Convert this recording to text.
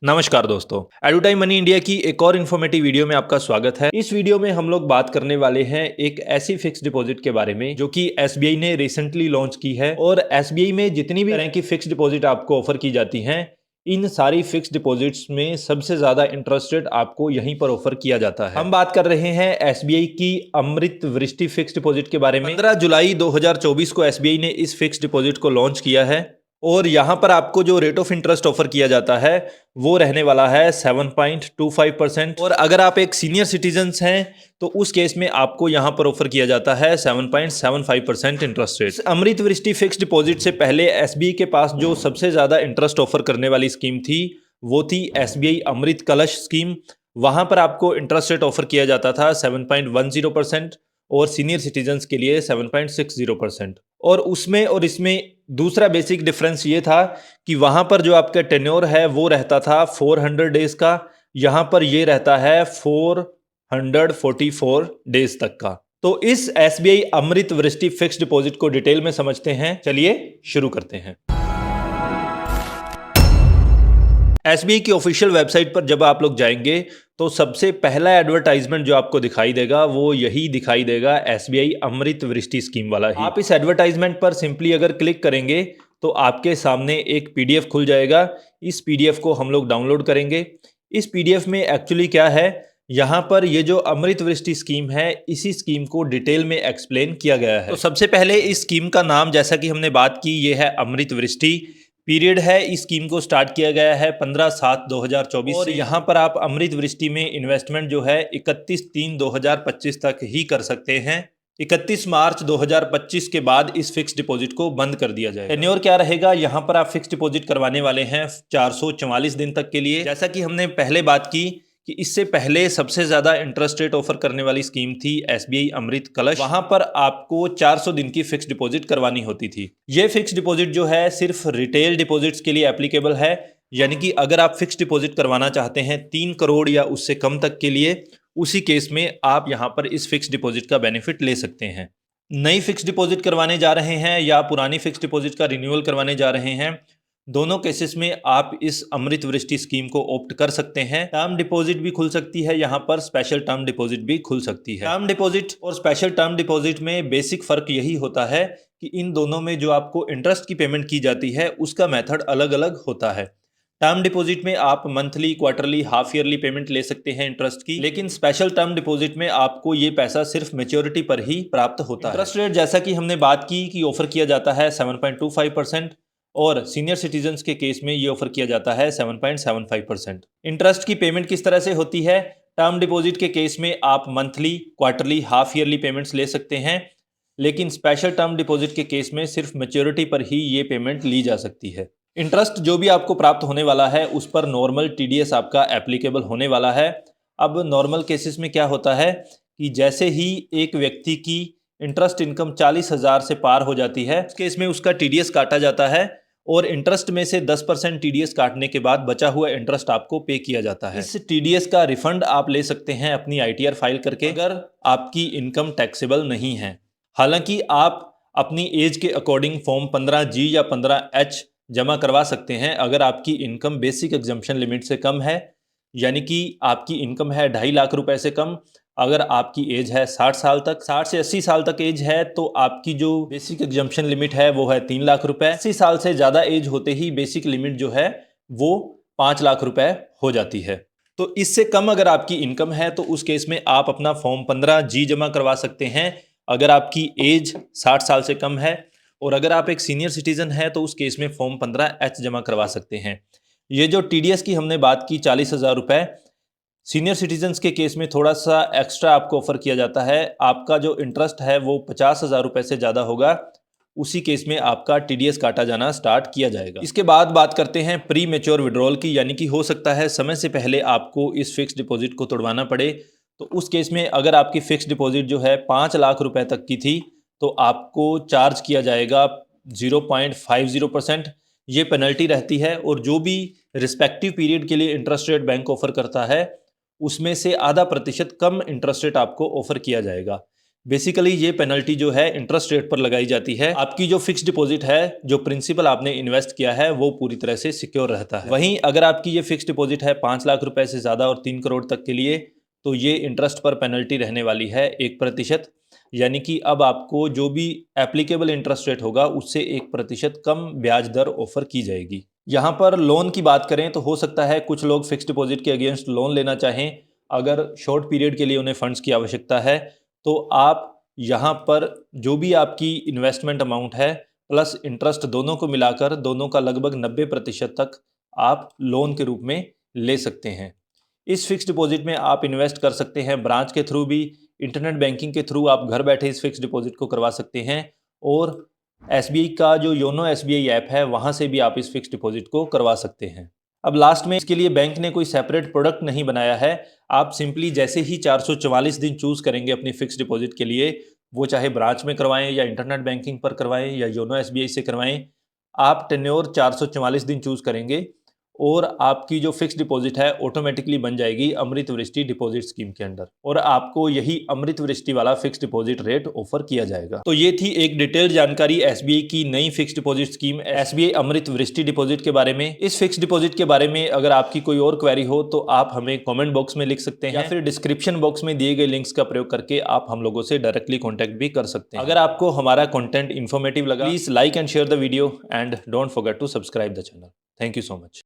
नमस्कार दोस्तों, एडुटाइम money India की एक और इन्फॉर्मेटिव वीडियो में आपका स्वागत है। इस वीडियो में हम लोग बात करने वाले हैं एक ऐसी फिक्स डिपॉजिट के बारे में जो कि एसबीआई ने रिसेंटली लॉन्च की है। और एसबीआई में जितनी भी तरह की फिक्स डिपॉजिट आपको ऑफर की जाती हैं, इन सारी फिक्स डिपॉजिट्स में सबसे ज्यादा इंटरेस्ट रेट आपको यहीं पर ऑफर किया जाता है। हम बात कर रहे हैं एसबीआई की अमृत वृष्टि फिक्स डिपॉजिट के बारे में। 15 जुलाई 2024 को एसबीआई ने इस फिक्स डिपॉजिट को लॉन्च किया है और यहाँ पर आपको जो रेट ऑफ इंटरेस्ट ऑफर किया जाता है वो रहने वाला है 7.25%। और अगर आप एक सीनियर सिटीजन्स हैं तो उस केस में आपको यहाँ पर ऑफर किया जाता है 7.75% इंटरेस्ट रेट। अमृत वृष्टि फिक्स डिपॉजिट से पहले एसबीआई के पास जो सबसे ज्यादा इंटरेस्ट ऑफर करने वाली स्कीम थी वो थी एसबीआई अमृत कलश स्कीम। वहां पर आपको इंटरेस्ट रेट ऑफर किया जाता था 7.10% और सीनियर सिटीजन्स के लिए 7.60%। और उसमें और इसमें दूसरा बेसिक डिफरेंस ये था कि वहां पर जो आपका टेन्योर है वो रहता था 400 डेज का, यहां पर ये रहता है 444 डेज तक का। तो इस एसबीआई अमृत वृष्टि फिक्स डिपॉजिट को डिटेल में समझते हैं। चलिए शुरू करते हैं। एसबीआई की ऑफिशियल वेबसाइट पर जब आप लोग जाएंगे तो सबसे पहला एडवर्टाइजमेंट जो आपको दिखाई देगा वो यही दिखाई देगा, एसबीआई अमृत वृष्टि स्कीम वाला ही। आप इस एडवर्टाइजमेंट पर सिंपली अगर क्लिक करेंगे तो आपके सामने एक पीडीएफ खुल जाएगा। इस पीडीएफ को हम लोग डाउनलोड करेंगे। इस पीडीएफ में एक्चुअली क्या है, यहाँ पर ये जो अमृत वृष्टि स्कीम है इसी स्कीम को डिटेल में एक्सप्लेन किया गया है। तो सबसे पहले इस स्कीम का नाम, जैसा कि हमने बात की, ये है अमृत वृष्टि। पीरियड है, इस स्कीम को स्टार्ट किया गया है 15/7/2024 और यहाँ पर आप अमृत वृष्टि में इन्वेस्टमेंट जो है 31/3/2025 तक ही कर सकते हैं। 31 मार्च 2025 के बाद इस फिक्स डिपॉजिट को बंद कर दिया जाएगा। टेन्योर क्या रहेगा, यहाँ पर आप फिक्स डिपॉजिट करवाने वाले हैं 444 दिन तक के लिए। जैसा कि हमने पहले बात की कि इससे पहले सबसे ज्यादा इंटरेस्ट रेट ऑफर करने वाली स्कीम थी एसबीआई अमृत कलश। वहां पर आपको 400 दिन की फिक्स डिपॉजिट करवानी होती थी। ये फिक्स डिपॉजिट जो है सिर्फ रिटेल डिपॉजिट्स के लिए एप्लीकेबल है, यानी कि अगर आप फिक्स डिपॉजिट करवाना चाहते हैं 3 करोड़ या उससे कम तक के लिए, उसी केस में आप यहां पर इस फिक्स डिपॉजिट का बेनिफिट ले सकते हैं। नई फिक्स डिपॉजिट करवाने जा रहे हैं या पुरानी फिक्स डिपॉजिट का रिन्यूअल करवाने जा रहे हैं, दोनों केसेस में आप इस अमृत वृष्टि स्कीम को ऑप्ट कर सकते हैं। टर्म डिपॉजिट भी खुल सकती है, यहाँ पर स्पेशल टर्म डिपॉजिट भी खुल सकती है। टर्म डिपॉजिट और स्पेशल टर्म डिपॉजिट में बेसिक फर्क यही होता है कि इन दोनों में जो आपको इंटरेस्ट की पेमेंट की जाती है उसका मेथड अलग अलग होता है। टर्म डिपॉजिट में आप monthly, quarterly, half yearly payment ले सकते हैं इंटरेस्ट की, लेकिन स्पेशल टर्म डिपॉजिट में आपको ये पैसा सिर्फ मैच्योरिटी पर ही प्राप्त होता है। इंटरेस्ट रेट जैसा कि हमने बात की कि ऑफर किया जाता है 7.25% और सीनियर सिटीजन्स के केस में ये ऑफर किया जाता है 7.75%। इंटरेस्ट की पेमेंट किस तरह से होती है, टर्म डिपॉजिट के केस में आप monthly, quarterly, half yearly payments ले सकते हैं, लेकिन स्पेशल टर्म डिपॉजिट के केस में सिर्फ मैच्योरिटी पर ही ये पेमेंट ली जा सकती है। इंटरेस्ट जो भी आपको प्राप्त होने वाला है उस पर नॉर्मल टीडीएस आपका एप्लीकेबल होने वाला है। अब नॉर्मल केसेस में क्या होता है कि जैसे ही एक व्यक्ति की इंटरेस्ट इनकम 40,000 से पार हो जाती है, उस केस में उसका टीडीएस काटा जाता है और इंटरेस्ट में से 10% टीडीएस काटने के बाद बचा हुआ इंटरेस्ट आपको पे किया जाता है। इस टीडीएस का रिफंड आप ले सकते हैं अपनी आईटीआर फाइल करके, अगर आपकी इनकम टैक्सेबल नहीं है। हालांकि आप अपनी एज के अकॉर्डिंग फॉर्म 15G या 15H जमा करवा सकते हैं अगर आपकी इनकम बेसिक एग्जम्पशन लिमिट से कम है, यानी कि आपकी इनकम है 2.5 लाख रुपए से कम। अगर आपकी एज है 60 साल तक, 60 से 80 साल तक एज है तो आपकी जो बेसिक एग्जम्पशन लिमिट है वो है 3 लाख रुपए। 80 साल से ज्यादा एज होते ही बेसिक लिमिट जो है वो 5 लाख रुपए हो जाती है। तो इससे कम अगर आपकी इनकम है तो उस केस में आप अपना फॉर्म 15G जमा करवा सकते हैं अगर आपकी एज 60 साल से कम है, और अगर आप एक सीनियर सिटीजन है तो उस केस में फॉर्म 15H जमा करवा सकते हैं। ये जो टीडीएस की हमने बात की 40,000 रुपए, सीनियर सिटीजन्स के केस में थोड़ा सा एक्स्ट्रा आपको ऑफर किया जाता है। आपका जो इंटरेस्ट है वो 50,000 रुपए से ज्यादा होगा, उसी केस में आपका टीडीएस काटा जाना स्टार्ट किया जाएगा। इसके बाद बात करते हैं प्री मेच्योर विड्रॉल की, यानी कि हो सकता है समय से पहले आपको इस फिक्स डिपॉजिट को तोड़वाना पड़े। तो उस केस में अगर आपकी फिक्स डिपॉजिट जो है 5 लाख रुपए तक की थी तो आपको चार्ज किया जाएगा 0.50%। ये पेनल्टी रहती है और जो भी रिस्पेक्टिव पीरियड के लिए इंटरेस्ट रेट बैंक ऑफर करता है उसमें से आधा प्रतिशत कम इंटरेस्ट रेट आपको ऑफर किया जाएगा। बेसिकली ये पेनल्टी जो है इंटरेस्ट रेट पर लगाई जाती है। आपकी जो फिक्स डिपॉजिट है, जो प्रिंसिपल आपने इन्वेस्ट किया है, वो पूरी तरह से सिक्योर रहता है। वहीं अगर आपकी ये फिक्स डिपॉजिट है 5 लाख रुपए से ज़्यादा और 3 करोड़ तक के लिए, तो ये इंटरेस्ट पर पेनल्टी रहने वाली है 1%। यानी कि अब आपको जो भी एप्लीकेबल इंटरेस्ट रेट होगा उससे 1% कम ब्याज दर ऑफर की जाएगी। यहाँ पर लोन की बात करें तो हो सकता है कुछ लोग फिक्स डिपॉजिट के अगेंस्ट लोन लेना चाहें। अगर शॉर्ट पीरियड के लिए उन्हें फंड्स की आवश्यकता है तो आप यहाँ पर जो भी आपकी इन्वेस्टमेंट अमाउंट है प्लस इंटरेस्ट दोनों को मिलाकर दोनों का लगभग 90% तक आप लोन के रूप में ले सकते हैं। इस फिक्स डिपॉजिट में आप इन्वेस्ट कर सकते हैं ब्रांच के थ्रू भी, इंटरनेट बैंकिंग के थ्रू आप घर बैठे इस फिक्स डिपॉजिट को करवा सकते हैं और एसबीआई का जो योनो एसबीआई ऐप है वहां से भी आप इस फिक्स डिपॉजिट को करवा सकते हैं। अब लास्ट में इसके लिए बैंक ने कोई सेपरेट प्रोडक्ट नहीं बनाया है। आप सिंपली जैसे ही 444 दिन चूज करेंगे अपनी फिक्स डिपॉजिट के लिए, वो चाहे ब्रांच में करवाएं या इंटरनेट बैंकिंग पर करवाएं या योनो एसबीआई से करवाएं, आप टेन्योर 444 दिन चूज करेंगे और आपकी जो फिक्स डिपॉजिट है ऑटोमेटिकली बन जाएगी अमृत वृष्टि डिपॉजिट स्कीम के अंडर और आपको यही अमृत वृष्टि वाला फिक्स डिपॉजिट रेट ऑफर किया जाएगा। तो ये थी एक डिटेल्ड जानकारी एसबीआई की नई फिक्स डिपॉजिट स्कीम एसबीआई अमृत वृष्टि डिपॉजिट के बारे में। इस फिक्स डिपॉजिट के बारे में अगर आपकी कोई और क्वेरी हो तो आप हमें कॉमेंट बॉक्स में लिख सकते हैं या फिर डिस्क्रिप्शन बॉक्स में दिए गए लिंक्स का प्रयोग करके आप हम लोगों से डायरेक्टली कॉन्टेक्ट भी कर सकते हैं। अगर आपको हमारा कॉन्टेंट इन्फॉर्मेटिव लगा, please like and share the video and don't forget to subscribe the channel. Thank you so much.